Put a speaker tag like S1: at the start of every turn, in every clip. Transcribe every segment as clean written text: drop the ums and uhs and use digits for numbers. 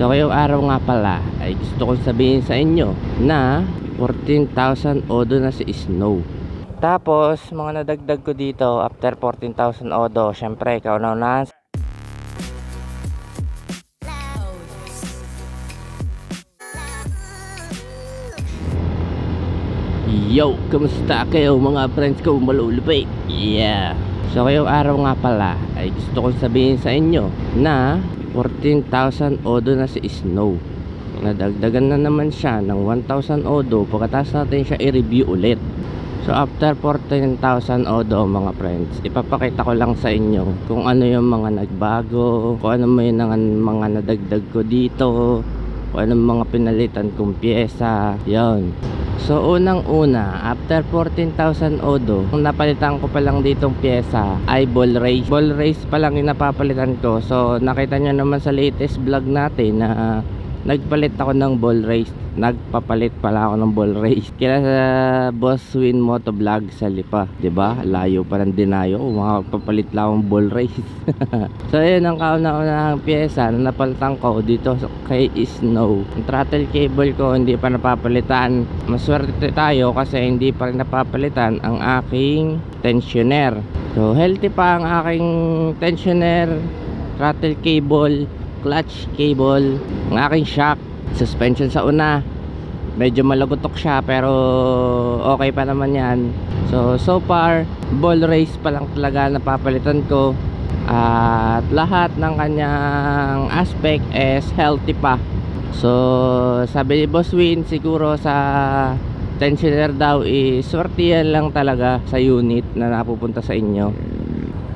S1: So ngayong araw nga pala ay gusto kong sabihin sa inyo na 14,000 odo na si Snow. Tapos mga nadagdag ko dito after 14,000 odo, syempre kauna-unahan yo, kamusta kayo mga friends ko malulupay? Yeah. So ngayong araw nga pala ay gusto kong sabihin sa inyo na 14,000 odo na si Snow. Nadagdagan na naman siya ng 1,000 odo pagkatapos natin siya i-review ulit. So after 14,000 odo mga friends, ipapakita ko lang sa inyo kung ano yung mga nagbago, kung ano yung mga nadagdag ko dito, kung ano mga pinalitan kong pyesa. Yon. So unang una, after 14,000 odo, kung napalitan ko pa lang ditong pyesa ay ball race. Ball race pa lang yung napapalitan ko. So nakita nyo naman sa latest vlog natin na nagpalit ako ng ball race. Nagpapalit pala ako ng ball race kila sa Boss Win Motovlog sa Lipa, 'di ba? Layo pa ng dinayo kung makapagpapalit lang akong ball race. So ayun ang kauna-unahang pyesa na napalitan ko dito kay Snow. Ang throttle cable ko hindi pa napapalitan. Maswerte tayo kasi hindi pa rin napapalitan ang aking tensioner. So healthy pa ang aking tensioner, throttle cable, clutch cable, ang aking shock, suspension sa una medyo malagutok siya pero okay pa naman yan. So far ball race pa lang talaga napapalitan ko at lahat ng kanyang aspect is healthy pa. So sabi ni Boss Win siguro sa tensioner daw is swertihan lang talaga sa unit na napupunta sa inyo.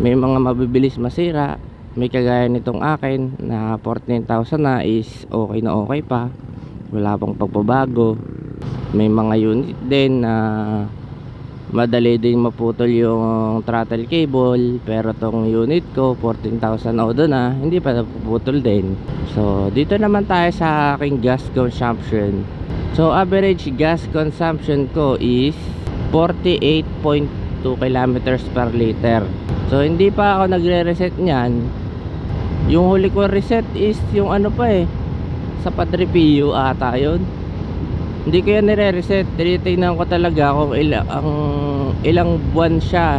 S1: May mga mabibilis masira. May kagaya nitong akin na 14,000 na is okay na okay pa, wala pang pagbabago. May mga unit din na madali din maputol yung throttle cable, pero tong unit ko 14,000 odo na hindi pa napuputol din. So dito naman tayo sa aking gas consumption. So average gas consumption ko is 48.2 kilometers per liter. So hindi pa ako nagre-reset niyan. Yung huli ko reset is yung ano pa sa Padre-Pio ata yun. Hindi ko yan nire-reset. Tinitingnan ko talaga kung ilang buwan siya,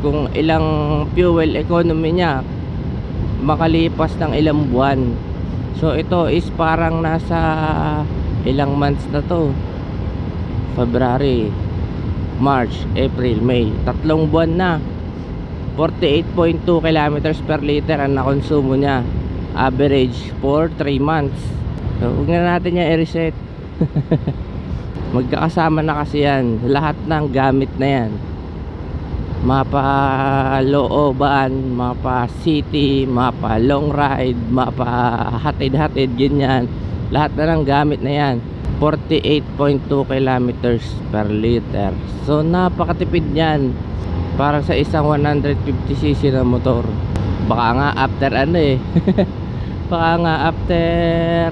S1: kung ilang fuel economy niya makalipas ng ilang buwan. So ito is parang nasa ilang months na to, February, March, April, May, 3 buwan na. 48.2 kilometers per liter ang nakonsumo niya, average for 3 months. So huwag na natin yan i-reset. Magkakasama na kasi yan, lahat ng gamit na yan, mapa looban, mapa city, mapa long ride, mapa hatid-hatid, ganyan. Lahat na ng gamit na yan 48.2 kilometers per liter. So napakatipid yan para sa isang 150cc na motor. Baka nga after baka nga after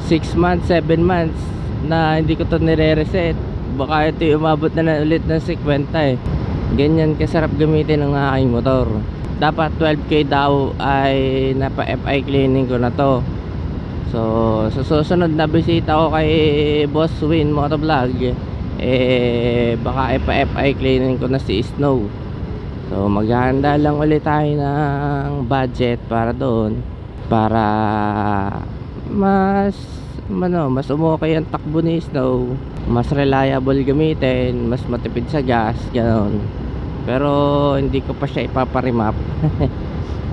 S1: 6 months, 7 months na hindi ko to nire-reset, baka ito umabot na ulit ng 50 Ganyan kasarap gamitin ng aking motor. Dapat 12K daw ay napa-FI cleaning ko na to. So sa susunod na bisita ko kay Boss Win Motovlog, baka ipa-FI cleaning ko na si Snow. So maghahanda lang ulit tayo ng budget para doon, para mas umokay ang takbo ni Snow, mas reliable gamitin, mas matipid sa gas, ganoon. Pero hindi ko pa siya ipaparimap.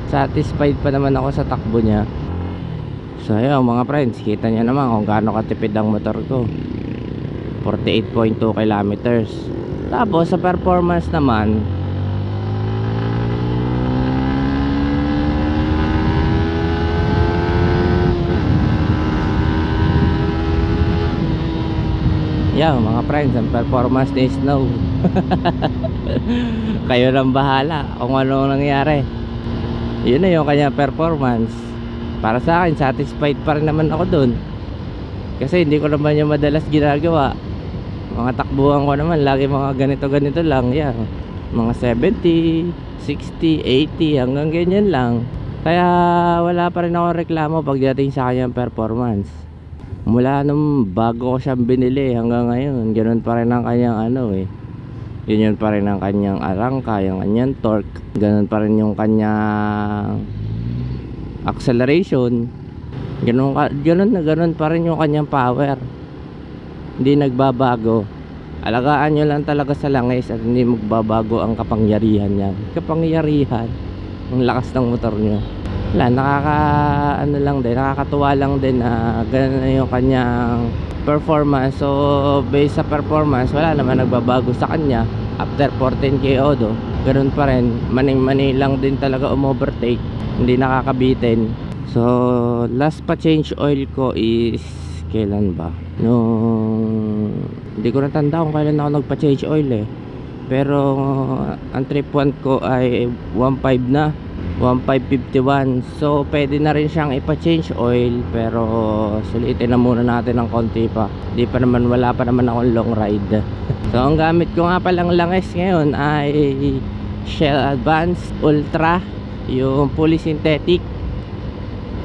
S1: Satisfied pa naman ako sa takbo niya. So ayun mga friends, kita niyo naman kung gaano katipid ang motor ko, 48.2 kilometers. Tapos sa performance naman, yan mga friends, ang performance ni Snow. Kayo nang bahala kung ano nangyari. Yun na yung kanya performance. Para sa akin, satisfied pa rin naman ako dun, kasi hindi ko naman yung madalas ginagawa. Mga takbuhan ko naman lagi mga ganito lang, yan, mga 70, 60, 80 hanggang ganyan lang. Kaya wala pa rin ako reklamo pagdating sa kanyang performance. Mula nung bago ko siyang binili hanggang ngayon, ganun pa rin ang kanyang ano eh. Yun pa rin ang kanyang arangka, yung kanyang torque. Ganun pa rin yung kanyang acceleration. Ganun pa rin yung kanyang power. Hindi nagbabago. Alagaan nyo lang talaga sa langis at hindi magbabago ang kapangyarihan niyan. Kapangyarihan, ang lakas ng motor nyo. Wala, nakakatuwa lang din na ganun na yung kanyang performance. So based sa performance, wala naman nagbabago sa kanya. After 14k odo, ganun pa rin, maning-mani lang din talaga umovertake, hindi nakakabitin. So last pa change oil ko is kailan ba? Hindi ko natanda kung kailan ako nagpa-change oil eh. Pero ang trip 1 ko ay 1.5 na, 1.551. So pwede na rin siyang ipa-change oil, pero sulitin na muna natin ng konti pa. Wala pa naman akong long ride. So ang gamit ko nga palang langis ngayon ay Shell Advance Ultra, yung fully synthetic.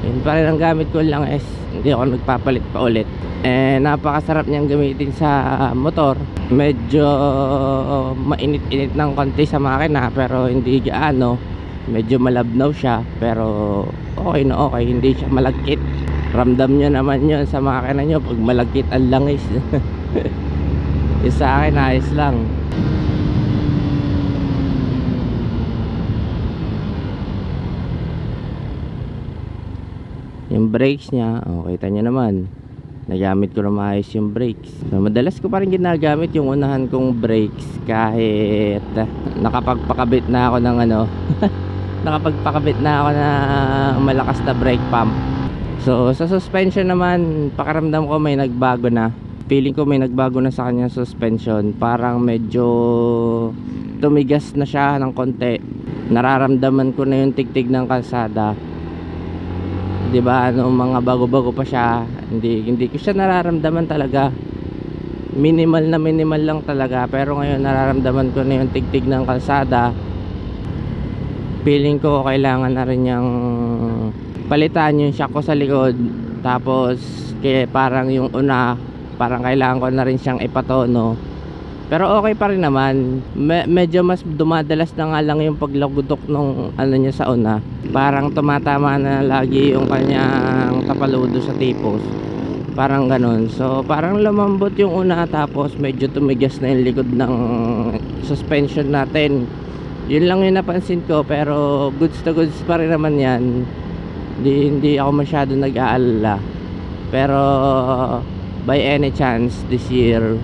S1: Yun pa rin ang gamit ko langis, hindi ako nagpapalit pa ulit. Napakasarap niyang gamitin sa motor. Medyo mainit-init ng konti sa makina, pero hindi gaano. Medyo malabnaw siya, pero okay na okay, hindi siya malagkit. Ramdam nyo naman yun sa makina nyo pag malagkit ang langis. Yung sa akin ayos lang. Yung brakes niya, kita nyo naman, nagamit ko na maayos yung brakes. So, madalas ko pa rin ginagamit yung unahan kong brakes kahit nakapagpakabit na ako ng nakapagpakabit na ako ng malakas na brake pump. So sa suspension naman, pakiramdam ko may nagbago na. Feeling ko may nagbago na sa kanyang suspension. Parang medyo tumigas na siya ng konti. Nararamdaman ko na yung tigtig ng kalsada. 'Di ba, mga bago-bago pa siya, hindi ko siya nararamdaman talaga. Minimal lang talaga, pero ngayon nararamdaman ko na yung tigtig ng kalsada. Feeling ko kailangan na rin niyang palitan yung shock ko sa likod. Tapos parang yung una, parang kailangan ko na rin siyang ipatono. Pero okay pa rin naman. Medyo mas dumadalas na nga lang yung paglagudok nung niya sa una. Parang tumatama na lagi yung kanyang tapaludo sa tipos. Parang ganun. So parang lumambot yung una, tapos medyo tumigas na yung likod ng suspension natin. Yun lang yung napansin ko, pero goods to goods pa rin naman yan. Hindi ako masyado nag-aalala. Pero by any chance this year,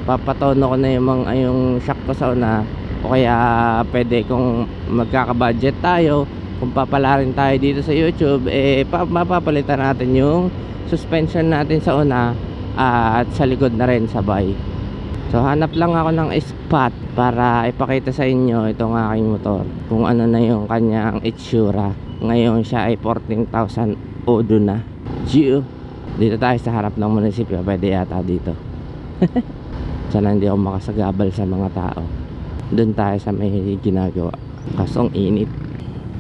S1: papatono ko na yung shock ko sa una. O kaya pwede kung magkaka-budget tayo, kung papalarin tayo dito sa YouTube, mapapalitan natin yung suspension natin sa una at sa likod na rin sabay. So hanap lang ako ng spot para ipakita sa inyo itong aking motor, kung ano na yung kanyang itsura. Ngayon siya ay 14,000 odo na. Dito tayo sa harap ng munisipyo, pwede yata dito. Sana hindi ako makasagabal sa mga tao. Doon tayo sa may ginagawa, kasong init.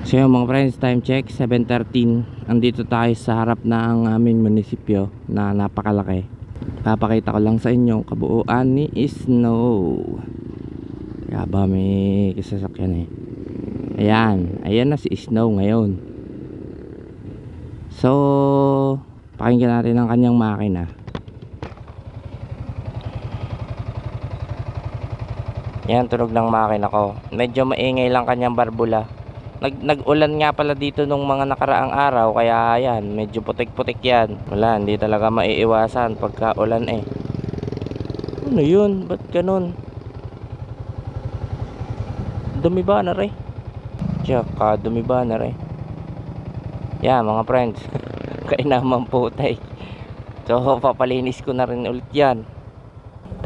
S1: So yung mga friends, time check 7:13. Andito tayo sa harap ng aming munisipyo na napakalaki. Papakita ko lang sa inyo kabuuan ni Snow. Kaya ba may kasasakyan eh. Ayan na si Snow ngayon. So pakinggan natin ang kanyang makina. Yan, tunog ng makina ko. Medyo maingay lang kanyang barbula. Nag-ulan nga pala dito nung mga nakaraang araw, kaya yan, medyo putik-putik yan. Wala, hindi talaga maiiwasan pagka ulan eh. Ano yun? Ba't ganun? Dumi ba na rin? Tsaka dumi ba na rin? Yan mga friends, kainamang putay. So papalinis ko na rin ulit yan.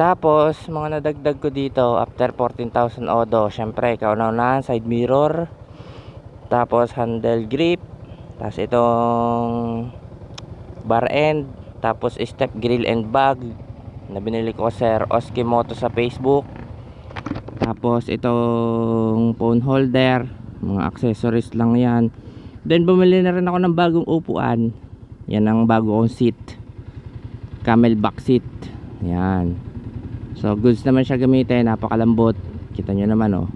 S1: Tapos mga nadagdag ko dito after 14,000 odo, syempre kauna-unahan side mirror, tapos handle grip, tapos itong bar end, tapos step grill and bag na binili ko Sir Oskimoto sa Facebook. Tapos itong phone holder, mga accessories lang yan. Then bumili na rin ako ng bagong upuan. Yan ang bago kong seat, camelback seat. Yan. So goods naman siya gamitin, napakalambot. Kita nyo naman oh.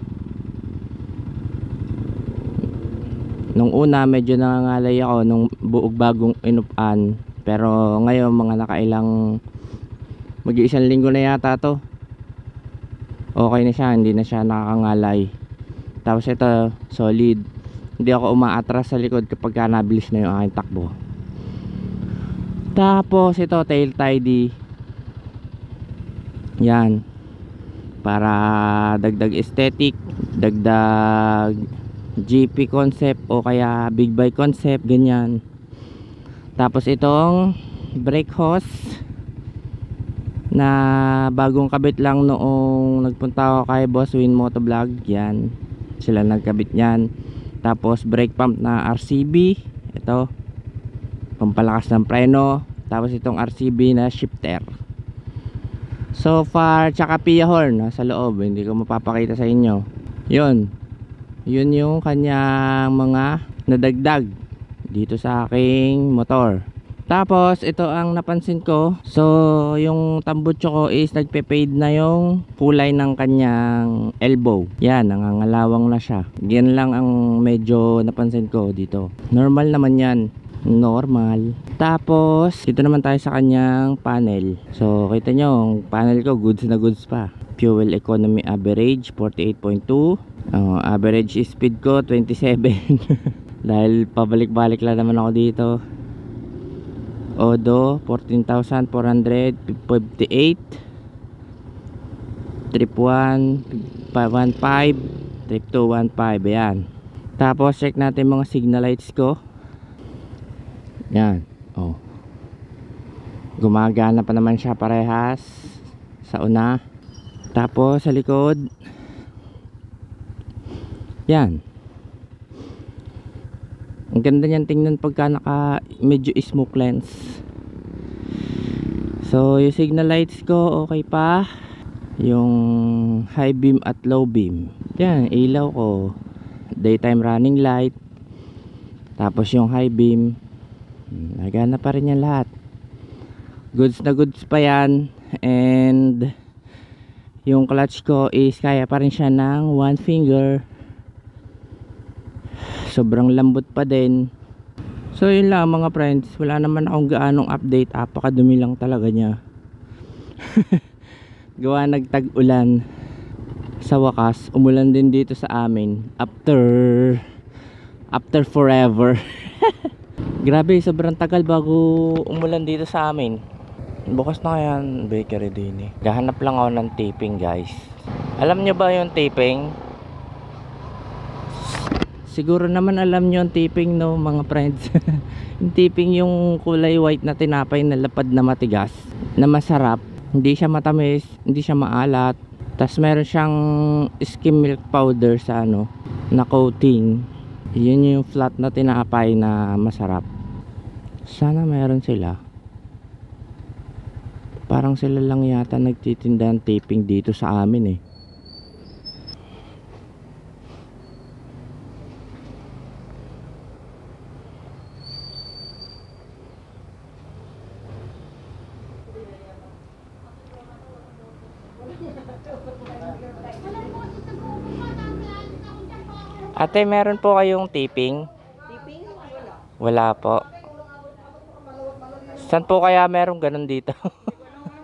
S1: Nung una medyo nangangalay ako nung buog bagong inupan. Pero ngayon mga nakailang mag-iisang linggo na yata to, okay na siya, hindi na siya nakakangalay. Tapos ito solid, hindi ako umaatras sa likod kapag nabilis na yung aking takbo. Tapos ito tail tidy. Yan, para dagdag aesthetic, dagdag GP concept o kaya big bike concept, ganyan. Tapos itong brake hose na bagong kabit lang noong nagpunta ako kay Boss Win Motovlog. Yan, sila nagkabit yan. Tapos brake pump na RCB, ito pampalakas ng preno. Tapos itong RCB na shifter. So far, tsaka PIA horn nasa loob, hindi ko mapapakita sa inyo. Yun yung kanyang mga nadagdag dito sa aking motor. Tapos ito ang napansin ko. So yung tambutso ko is nagpe-fade na yung kulay ng kanyang elbow. Yan, nangangalawang na siya. Yan lang ang medyo napansin ko dito. Normal naman yan, normal. Tapos dito naman tayo sa kanyang panel. So kita nyo, ang panel ko goods na goods pa. Fuel economy average 48.2. Average speed ko 27. Dahil pabalik-balik lang naman ako dito. Odo 14,458. Trip 1 515. Trip 2 15. Ayan. Tapos check natin mga signal lights ko. Yan. Oh, gumagana pa naman siya parehas sa una. Tapos sa likod, yan, ang ganda niyan tingnan pagka naka medyo smoke lens. So yung signal lights ko okay pa. Yung high beam at low beam, yan, ilaw ko daytime running light. Tapos yung high beam, nagana pa rin yan lahat. Goods na goods pa yan. And yung clutch ko is kaya pa rin siya ng one finger. Sobrang lambot pa din. So yun lang mga friends, wala naman akong gaanong update. Apakadumi lang talaga niya. Gawa nagtag-ulan. Sa wakas umulan din dito sa amin after forever. Grabe, sobrang tagal bago umulan dito sa amin. Bukas na kaya ang bakery din eh. Gahanap lang ako ng taping guys. Alam nyo ba yung taping? Siguro naman alam nyo yung taping no mga friends. Yung taping yung kulay white na tinapay na lapad na matigas, na masarap. Hindi siya matamis, hindi siya maalat. Tapos meron siyang skim milk powder sa ano, na coating. Yun yung flat na tinapay na masarap. Sana meron sila. Parang sila lang yata nagtitinda ng taping dito sa amin eh. Ate, meron po kayong taping?
S2: Tiping?
S1: Wala
S2: Wala.
S1: po. Saan po kaya meron ganun dito?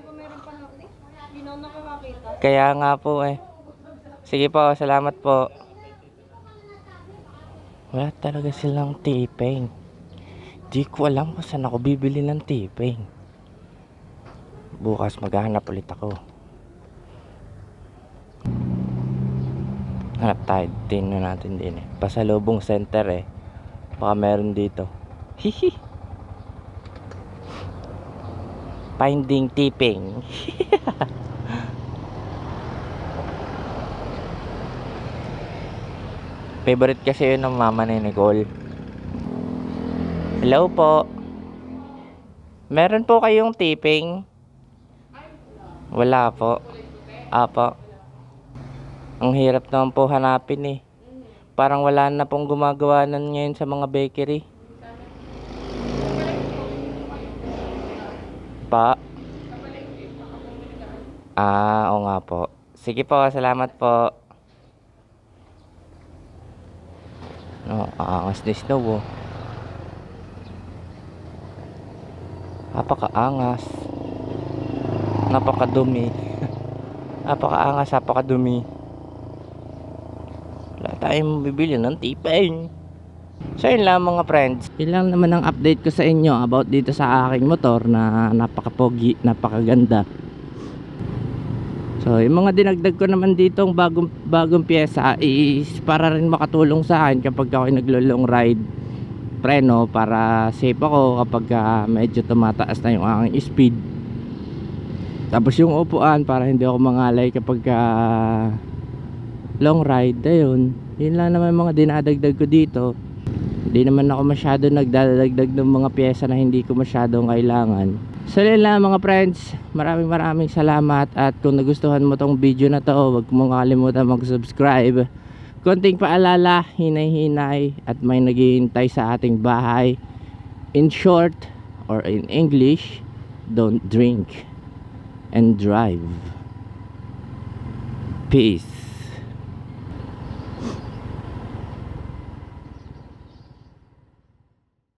S2: Meron pa lang. Hindi na nakakakita.
S1: Kaya nga po eh. Sige po, salamat po. Wala talaga silang taping. Di ko alam kung saan ako bibili ng taping. Bukas maghahanap ulit ako. Hanap tayo, tingnan natin din eh. Pasalubong center eh. Baka meron dito. Hihi. Finding taping. Favorite kasi yun ng mama ni Nicole. Hello po. Meron po kayong taping? Wala po. Apo. Ang hirap naman po hanapin eh. Parang wala na pong gumagawa nun ngayon sa mga bakery. Pa? Oo nga po. Sige po, salamat po. Aangas ni Snow oh. Napakaangas. Napakadumi. Napakaangas, napakadumi. Wala tayong bibili ng tipeng. So yun lang mga friends. Yun lang naman ang update ko sa inyo about dito sa aking motor na napakapogi, napakaganda. So yung mga dinagdag ko naman dito ang bagong pyesa is para rin makatulong sa akin kapag ako naglo-long ride. Preno para safe ako kapag medyo tumataas na yung aking speed. Tapos yung upuan para hindi ako mangalay kapag long ride. Ayun, yun lang naman mga dinadagdag ko dito. Hindi naman ako masyado nagdadagdag ng mga pyesa na hindi ko masyadong kailangan. So yun lang mga friends, maraming salamat. At kung nagustuhan mo tong video na to, huwag mong kalimutan mag-subscribe. Konting paalala, hinay-hinay at may naghihintay sa ating bahay. In short, or in English, don't drink and drive. Peace.